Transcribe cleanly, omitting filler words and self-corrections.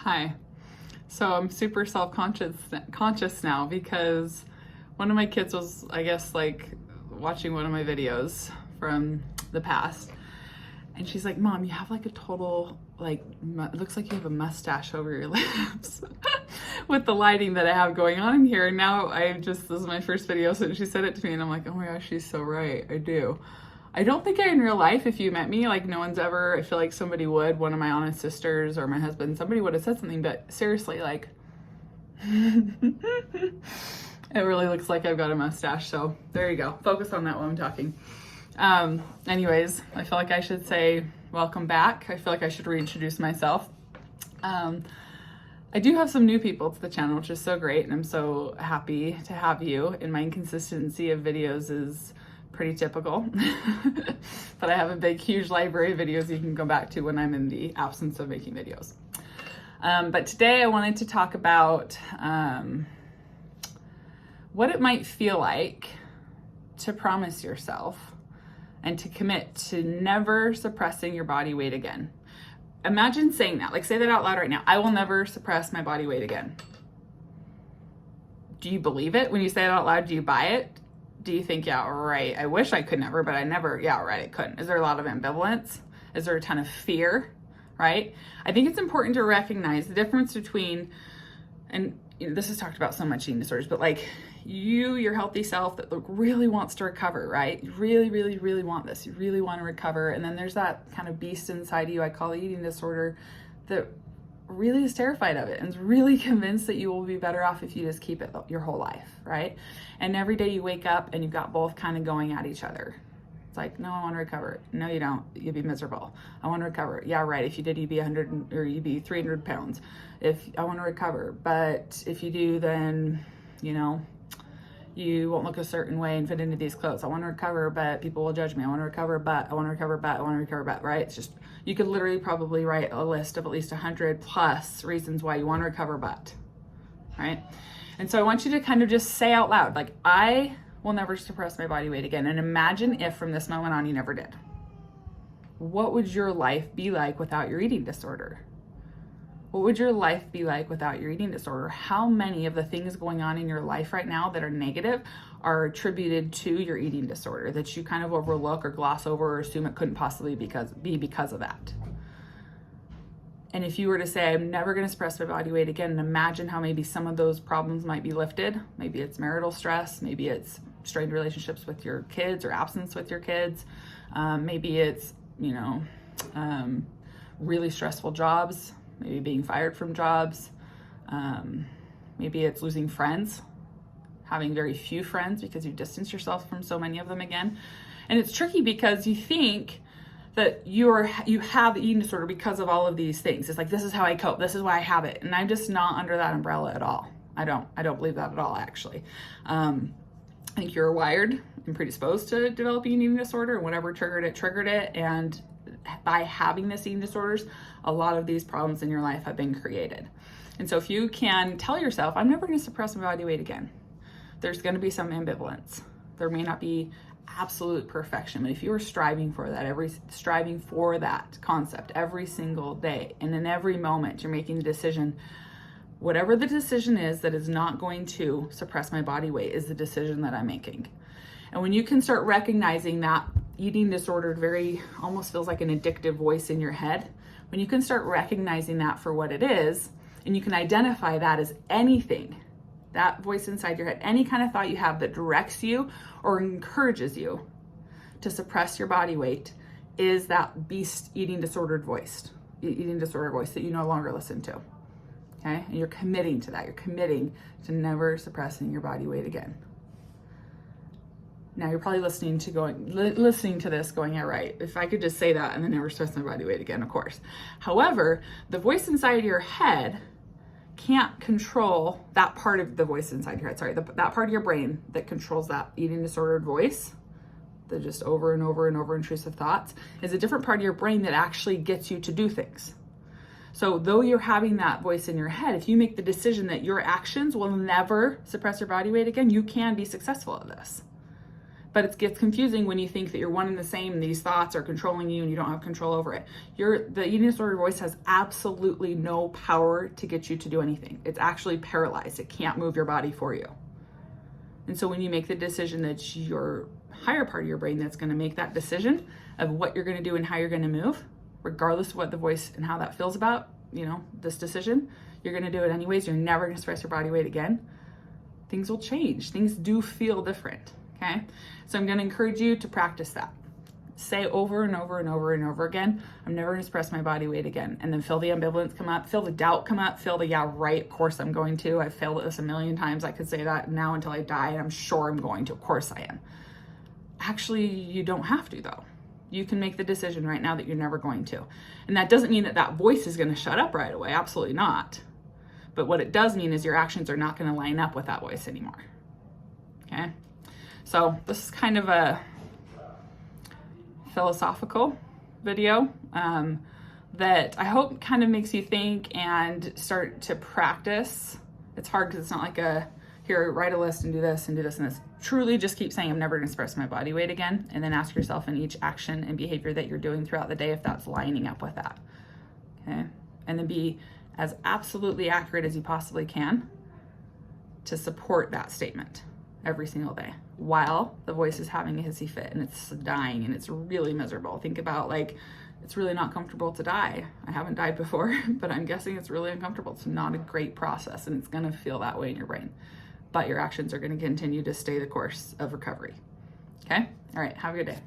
Hi. So I'm super self-conscious now because one of my kids was, I guess, like watching one of my videos from the past. And she's like, "Mom, you have like a total, like, it looks like you have a mustache over your lips with the lighting that I have going on in here." And now this is my first video, so she said it to me and I'm like, oh my gosh, she's so right. I do. I don't think in real life, if you met me, like no one's ever, I feel like somebody would, one of my honest sisters or my husband, somebody would have said something, but seriously, like, it really looks like I've got a mustache. So there you go. Focus on that while I'm talking. Anyways, I feel like I should say welcome back. I feel like I should reintroduce myself. I do have some new people to the channel, which is so great, and I'm so happy to have you. And my inconsistency of videos is pretty typical, but I have a big, huge library of videos you can go back to when I'm in the absence of making videos. But today I wanted to talk about what it might feel like to promise yourself and to commit to never suppressing your body weight again. Imagine saying that, like say that out loud right now. I will never suppress my body weight again. Do you believe it? When you say it out loud, do you buy it? Do you think, yeah, right, I wish I could never, but I never, yeah, right, I couldn't? Is there a lot of ambivalence? Is there a ton of fear, right? I think it's important to recognize the difference between, and you know, this is talked about so much eating disorders, but like your healthy self that really wants to recover, right? You really, really, really want this. You really want to recover. And then there's that kind of beast inside you, I call the eating disorder, that really is terrified of it and is really convinced that you will be better off if you just keep it your whole life, right? And every day you wake up and you've got both kind of going at each other. It's like, no, I want to recover. No, you don't. You'd be miserable. I want to recover. Yeah, right. If you did, you'd be 100 or you'd be 300 pounds. If I want to recover, but if you do, then, you know, you won't look a certain way and fit into these clothes. I want to recover, but people will judge me. I want to recover, but I want to recover, but I want to recover, but, right? It's just, you could literally probably write a list of at least 100 plus reasons why you want to recover, but, right? And so I want you to kind of just say out loud, like, I will never suppress my body weight again. And imagine if from this moment on you never did. What would your life be like without your eating disorder? What would your life be like without your eating disorder? How many of the things going on in your life right now that are negative are attributed to your eating disorder that you kind of overlook or gloss over or assume it couldn't possibly be because of that? And if you were to say, I'm never going to suppress my body weight again, and imagine how maybe some of those problems might be lifted. Maybe it's marital stress. Maybe it's strained relationships with your kids or absence with your kids. Maybe it's, you know, really stressful jobs. Maybe being fired from jobs. Maybe it's losing friends, having very few friends because you distance yourself from so many of them again. And it's tricky because you think that you have the eating disorder because of all of these things. It's like, this is how I cope. This is why I have it. And I'm just not under that umbrella at all. I don't believe that at all, actually. I think you're wired and predisposed to developing an eating disorder, and whatever triggered it. And by having this eating disorders, a lot of these problems in your life have been created. And so if you can tell yourself, I'm never going to suppress my body weight again, there's going to be some ambivalence. There may not be absolute perfection, but if you are striving for that concept every single day, and in every moment you're making the decision, whatever the decision is that is not going to suppress my body weight is the decision that I'm making. And when you can start recognizing that eating disorder almost feels like an addictive voice in your head, when you can start recognizing that for what it is, and you can identify that as anything, that voice inside your head, any kind of thought you have that directs you or encourages you to suppress your body weight, is that beast eating disorder voice that you no longer listen to. Okay? And you're committing to that. You're committing to never suppressing your body weight again. Now you're probably listening to this going, yeah, right, if I could just say that and then never suppress my body weight again, of course. However, the voice inside your head can't control that part of the voice inside your head. That part of your brain that controls that eating disordered voice, the just over and over and over intrusive thoughts, is a different part of your brain that actually gets you to do things. So though you're having that voice in your head, if you make the decision that your actions will never suppress your body weight again, you can be successful at this. But it gets confusing when you think that you're one and the same and these thoughts are controlling you and you don't have control over it. The eating disorder voice has absolutely no power to get you to do anything. It's actually paralyzed. It can't move your body for you. And so when you make the decision that it's your higher part of your brain that's going to make that decision of what you're going to do and how you're going to move, regardless of what the voice and how that feels about, this decision, you're going to do it anyways. You're never going to stress your body weight again. Things will change. Things do feel different. Okay, so I'm going to encourage you to practice that. Say over and over and over and over again, I'm never going to suppress my body weight again. And then feel the ambivalence come up, feel the doubt come up, feel the, yeah, right, of course I'm going to. I've failed at this a million times. I could say that now until I die, and I'm sure I'm going to. Of course I am. Actually, you don't have to, though. You can make the decision right now that you're never going to. And that doesn't mean that that voice is going to shut up right away. Absolutely not. But what it does mean is your actions are not going to line up with that voice anymore. Okay? So this is kind of a philosophical video that I hope kind of makes you think and start to practice. It's hard because it's not like here, write a list and do this and do this and this. Truly just keep saying, I'm never going to suppress my body weight again. And then ask yourself in each action and behavior that you're doing throughout the day if that's lining up with that. Okay? And then be as absolutely accurate as you possibly can to support that statement every single day while the voice is having a hissy fit and it's dying and it's really miserable. Think about it's really not comfortable to die. I haven't died before, but I'm guessing it's really uncomfortable. It's not a great process and it's going to feel that way in your brain. But your actions are going to continue to stay the course of recovery. Okay? All right. Have a good day.